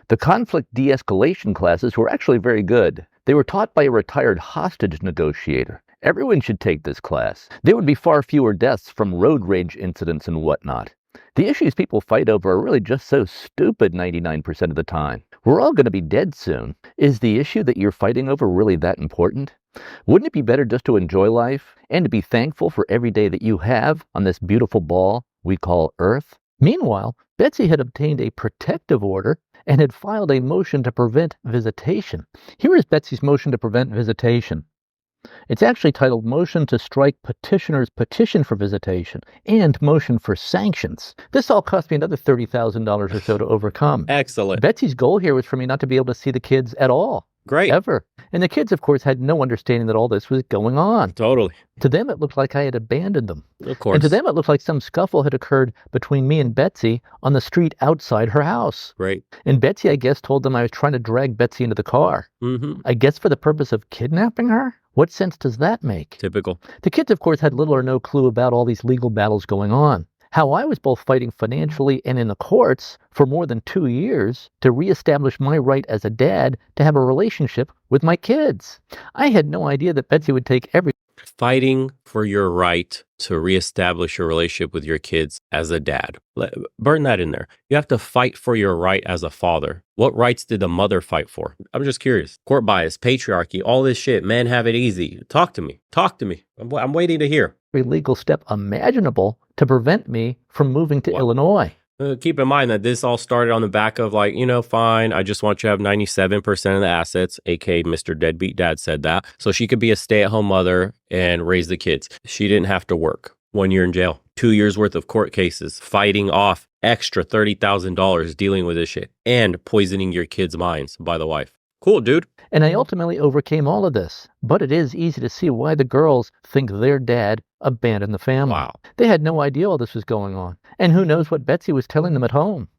The conflict de-escalation classes were actually very good. They were taught by a retired hostage negotiator. Everyone should take this class. There would be far fewer deaths from road rage incidents and whatnot. The issues people fight over are really just so stupid 99% of the time. We're all going to be dead soon. Is the issue that you're fighting over really that important? Wouldn't it be better just to enjoy life and to be thankful for every day that you have on this beautiful ball we call Earth? Meanwhile, Betsy had obtained a protective order and had filed a motion to prevent visitation. Here is Betsy's motion to prevent visitation. It's actually titled Motion to Strike Petitioner's Petition for Visitation and Motion for Sanctions. This all cost me another $30,000 or so to overcome. Excellent. Betsy's goal here was for me not to be able to see the kids at all. Great. Ever. And the kids, of course, had no understanding that all this was going on. Totally. To them, it looked like I had abandoned them. Of course. And to them, it looked like some scuffle had occurred between me and Betsy on the street outside her house. Great. And Betsy, I guess, told them I was trying to drag Betsy into the car. I guess for the purpose of kidnapping her? What sense does that make? Typical. The kids, of course, had little or no clue about all these legal battles going on. How I was both fighting financially and in the courts for more than 2 years to reestablish my right as a dad to have a relationship with my kids. I had no idea that Betsy would take every Fighting for your right to reestablish your relationship with your kids as a dad. Burn that in there. You have to fight for your right as a father. What rights did the mother fight for? I'm just curious. Court bias, patriarchy, all this shit. Men have it easy. Talk to me. Talk to me. I'm waiting to hear. legal step imaginable to prevent me from moving to Illinois. Keep in mind that this all started on the back of fine, I just want you to have 97% of the assets, aka Mr. Deadbeat Dad said that, so she could be a stay-at-home mother and raise the kids. She didn't have to work. 1 year in jail, 2 years worth of court cases, fighting off extra $30,000 dealing with this shit, and poisoning your kids' minds by the wife. Cool, dude. And I ultimately overcame all of this. But it is easy to see why the girls think their dad abandoned the family. Wow. They had no idea all this was going on. And who knows what Betsy was telling them at home.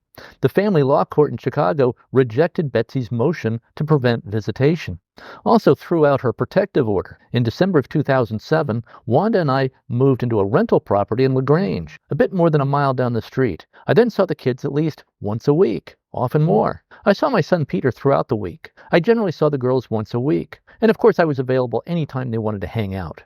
The family law court in Chicago rejected Betsy's motion to prevent visitation. Also threw out her protective order. In December of 2007, Wanda and I moved into a rental property in LaGrange, a bit more than a mile down the street. I then saw the kids at least once a week, often more. I saw my son Peter throughout the week. I generally saw the girls once a week. And of course I was available anytime they wanted to hang out.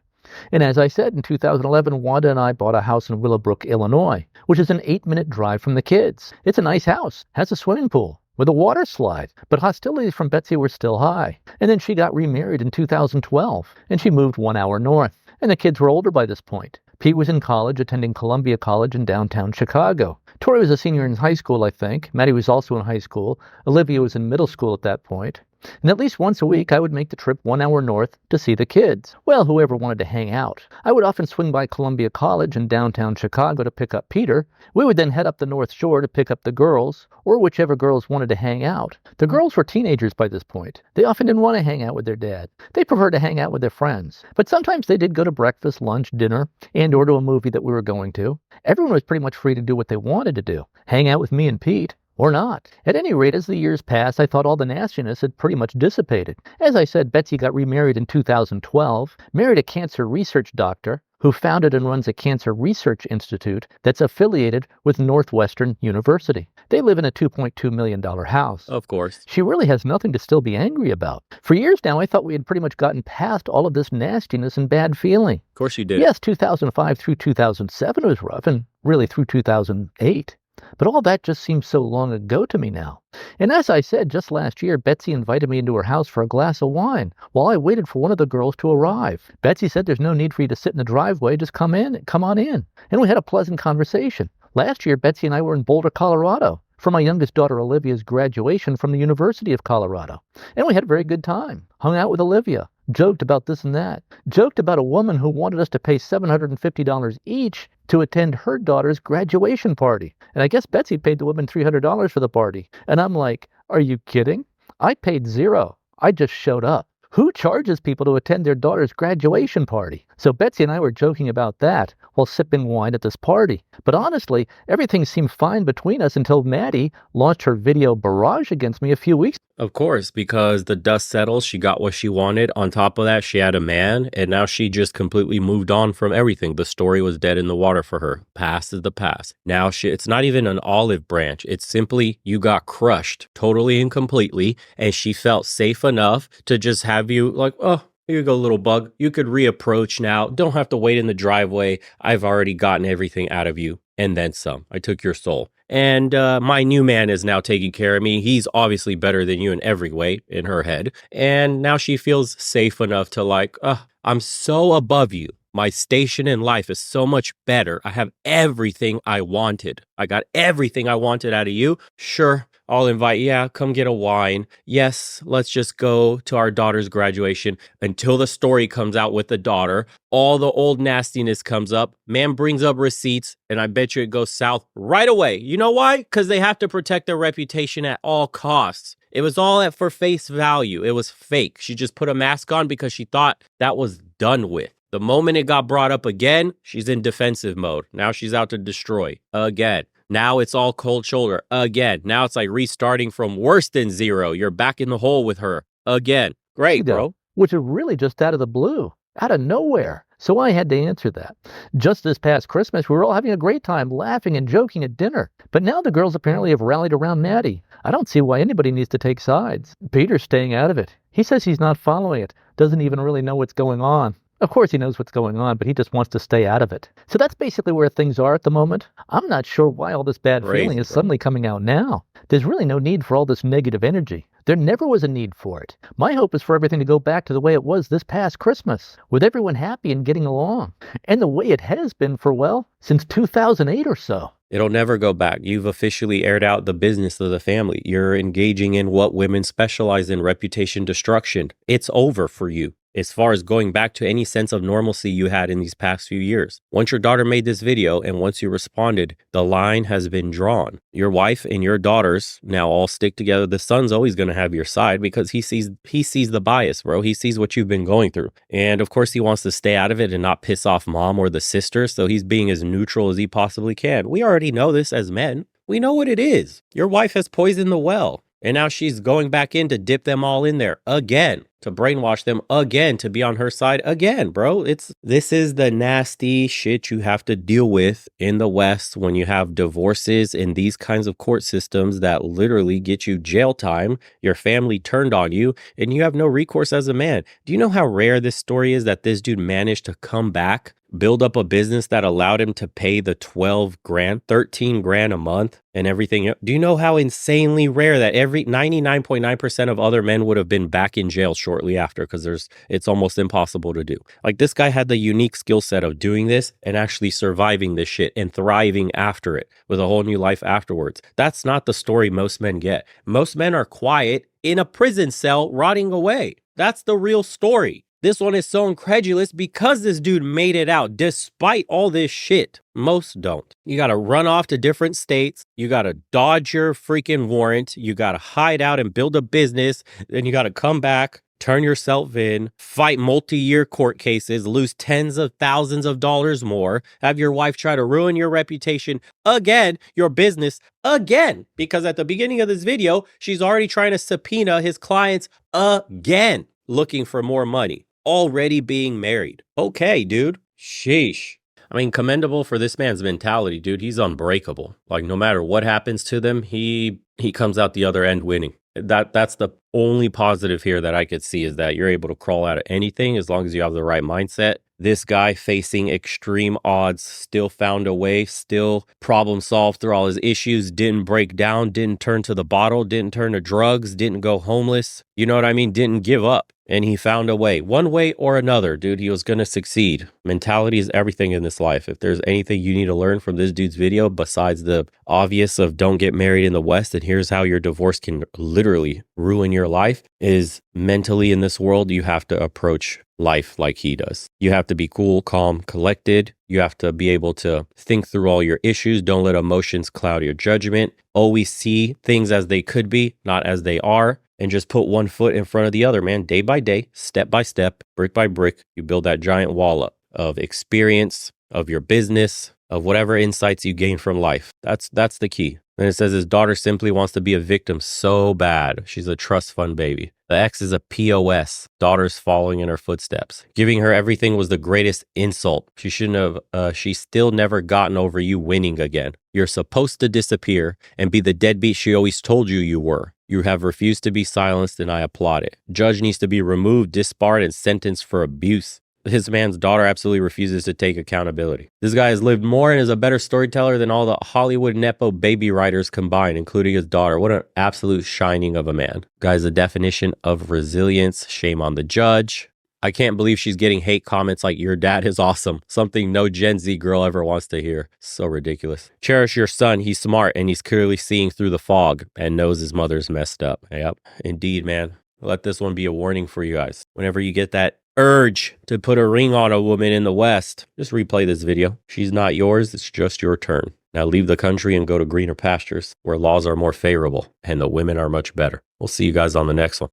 And as I said, in 2011, Wanda and I bought a house in Willowbrook, Illinois, which is an 8-minute drive from the kids. It's a nice house, has a swimming pool, with a water slide, but hostilities from Betsy were still high. And then she got remarried in 2012, and she moved 1 hour north. And the kids were older by this point. Pete was in college, attending Columbia College in downtown Chicago. Tori was a senior in high school, I think. Maddie was also in high school. Olivia was in middle school at that point. And at least once a week, I would make the trip 1 hour north to see the kids. Well, whoever wanted to hang out. I would often swing by Columbia College in downtown Chicago to pick up Peter. We would then head up the North Shore to pick up the girls, or whichever girls wanted to hang out. The girls were teenagers by this point. They often didn't want to hang out with their dad. They preferred to hang out with their friends. But sometimes they did go to breakfast, lunch, dinner, and or to a movie that we were going to. Everyone was pretty much free to do what they wanted to do. Hang out with me and Pete. Or not. At any rate, as the years passed, I thought all the nastiness had pretty much dissipated. As I said, Betsy got remarried in 2012, married a cancer research doctor who founded and runs a cancer research institute that's affiliated with Northwestern University. They live in a $2.2 million house. Of course. She really has nothing to still be angry about. For years now, I thought we had pretty much gotten past all of this nastiness and bad feeling. Of course you did. Yes, 2005 through 2007 was rough, and really through 2008. But all that just seems so long ago to me now. And as I said, just last year, Betsy invited me into her house for a glass of wine while I waited for one of the girls to arrive. Betsy said there's no need for you to sit in the driveway, just come on in. And we had a pleasant conversation. Last year, Betsy and I were in Boulder, Colorado, for my youngest daughter Olivia's graduation from the University of Colorado. And we had a very good time. Hung out with Olivia. Joked about this and that. Joked about a woman who wanted us to pay $750 each to attend her daughter's graduation party. And I guess Betsy paid the woman $300 for the party. And I'm like, are you kidding? I paid $0. I just showed up. Who charges people to attend their daughter's graduation party? So Betsy and I were joking about that while sipping wine at this party. But honestly, everything seemed fine between us until Maddie launched her video barrage against me a few weeks. Of course, because the dust settles, she got what she wanted. On top of that, she had a man, and now she just completely moved on from everything. The story was dead in the water for her. Past is the past. Now it's not even an olive branch. It's simply you got crushed totally and completely, and she felt safe enough to just have you like, oh, here you go, little bug. You could reapproach now. Don't have to wait in the driveway. I've already gotten everything out of you. And then some. I took your soul. And my new man is now taking care of me. He's obviously better than you in every way in her head. And now she feels safe enough to like, I'm so above you. My station in life is so much better. I have everything I wanted. I got everything I wanted out of you. Sure, I'll invite, come get a wine. Yes, let's just go to our daughter's graduation until the story comes out with the daughter. All the old nastiness comes up. Man brings up receipts, and I bet you it goes south right away. You know why? Because they have to protect their reputation at all costs. It was all for face value. It was fake. She just put a mask on because she thought that was done with. The moment it got brought up again, she's in defensive mode. Now she's out to destroy again. Now it's all cold shoulder again. Now it's like restarting from worse than zero. You're back in the hole with her again. Great, bro. Which is really just out of the blue, out of nowhere. So I had to answer that. Just this past Christmas, we were all having a great time, laughing and joking at dinner. But now the girls apparently have rallied around Maddie. I don't see why anybody needs to take sides. Peter's staying out of it. He says he's not following it, doesn't even really know what's going on. Of course he knows what's going on, but he just wants to stay out of it. So that's basically where things are at the moment. I'm not sure why all this bad feeling is suddenly coming out now. There's really no need for all this negative energy. There never was a need for it. My hope is for everything to go back to the way it was this past Christmas, with everyone happy and getting along. And the way it has been for, well, since 2008 or so. It'll never go back. You've officially aired out the business of the family. You're engaging in what women specialize in, reputation destruction. It's over for you. As far as going back to any sense of normalcy you had in these past few years. Once your daughter made this video and once you responded, the line has been drawn. Your wife and your daughters now all stick together. The son's always going to have your side because he sees the bias, bro. He sees what you've been going through. And of course he wants to stay out of it and not piss off mom or the sister. So he's being as neutral as he possibly can. We already know this as men. We know what it is. Your wife has poisoned the well. And now she's going back in to dip them all in there again. to brainwash them again, to be on her side again, bro. This is the nasty shit you have to deal with in the West when you have divorces in these kinds of court systems that literally get you jail time, your family turned on you, and you have no recourse as a man. Do you know how rare this story is that this dude managed to come back, build up a business that allowed him to pay the 12 grand, 13 grand a month and everything? Do you know how insanely rare that every 99.9% of other men would have been back in jail shortly after, because it's almost impossible to do. Like, this guy had the unique skill set of doing this and actually surviving this shit and thriving after it with a whole new life afterwards. That's not the story most men get. Most men are quiet in a prison cell rotting away. That's the real story. This one is so incredulous because this dude made it out despite all this shit. Most don't. You got to run off to different states. You got to dodge your freaking warrant. You got to hide out and build a business. Then you got to come back, turn yourself in, fight multi-year court cases, lose tens of thousands of dollars more, have your wife try to ruin your reputation again, your business again, because at the beginning of this video, she's already trying to subpoena his clients again, looking for more money. Already being married. Okay, dude. Sheesh. I mean, commendable for this man's mentality, dude. He's unbreakable. Like, no matter what happens to them, he comes out the other end winning. That's the only positive here that I could see, is that you're able to crawl out of anything as long as you have the right mindset. This guy, facing extreme odds, still found a way, still problem solved through all his issues, didn't break down, didn't turn to the bottle, didn't turn to drugs, didn't go homeless. You know what I mean? Didn't give up. And he found a way, one way or another, dude. He was going to succeed. Mentality is everything in this life. If there's anything you need to learn from this dude's video, besides the obvious of don't get married in the West, and here's how your divorce can literally ruin your life, is mentally in this world, you have to approach life like he does. You have to be cool, calm, collected. You have to be able to think through all your issues. Don't let emotions cloud your judgment. Always see things as they could be, not as they are. And just put one foot in front of the other, man. Day by day, step by step, brick by brick, you build that giant wall up of experience, of your business, of whatever insights you gain from life. That's the key. And it says his daughter simply wants to be a victim so bad. She's a trust fund baby. The ex is a POS. Daughter's following in her footsteps. Giving her everything was the greatest insult. She shouldn't have, she's still never gotten over you winning again. You're supposed to disappear and be the deadbeat she always told you were. You have refused to be silenced, and I applaud it. Judge needs to be removed, disbarred, and sentenced for abuse. His man's daughter absolutely refuses to take accountability. This guy has lived more and is a better storyteller than all the Hollywood Nepo baby writers combined, including his daughter. What an absolute shining of a man. Guy's a definition of resilience. Shame on the judge. I can't believe she's getting hate comments like, your dad is awesome. Something no Gen Z girl ever wants to hear. So ridiculous. Cherish your son. He's smart and he's clearly seeing through the fog and knows his mother's messed up. Yep. Indeed, man. Let this one be a warning for you guys. Whenever you get that urge to put a ring on a woman in the West, just replay this video. She's not yours. It's just your turn. Now leave the country and go to greener pastures where laws are more favorable and the women are much better. We'll see you guys on the next one.